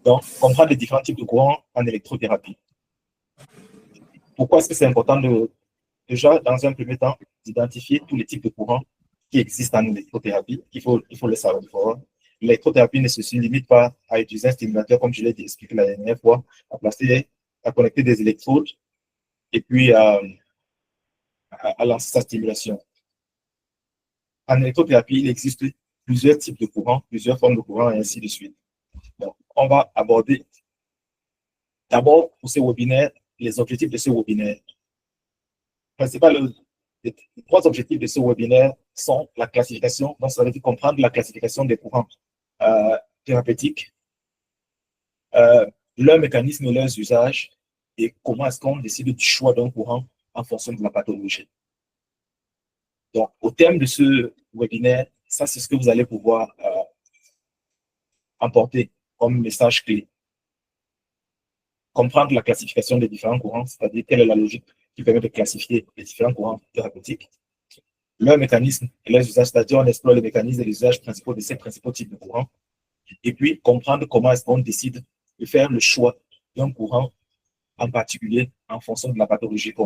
Donc, comprendre les différents types de courants en électrothérapie. Pourquoi est-ce que c'est important déjà, dans un premier temps, d'identifier tous les types de courants qui existent en électrothérapie? Il faut le savoir. L'électrothérapie ne se limite pas à utiliser un stimulateur, comme je l'ai expliqué la dernière fois, à connecter des électrodes et puis à lancer sa stimulation. En électrothérapie, il existe plusieurs types de courants, plusieurs formes de courants et ainsi de suite. Donc, on va aborder d'abord pour ce webinaire les objectifs de ce webinaire. Les trois objectifs de ce webinaire sont la classification, donc ça veut dire comprendre la classification des courants thérapeutiques, leurs mécanismes et leurs usages, et comment est-ce qu'on décide du choix d'un courant en fonction de la pathologie. Donc, au terme de ce webinaire, ça, c'est ce que vous allez pouvoir emporter comme message clé. Comprendre la classification des différents courants, c'est-à-dire quelle est la logique qui permet de classifier les différents courants thérapeutiques, leurs mécanismes et leurs usages, c'est-à-dire on explore les mécanismes et les usages principaux de ces principaux types de courants, et puis comprendre comment est-ce qu'on décide de faire le choix d'un courant en particulier en fonction de la pathologie qu'on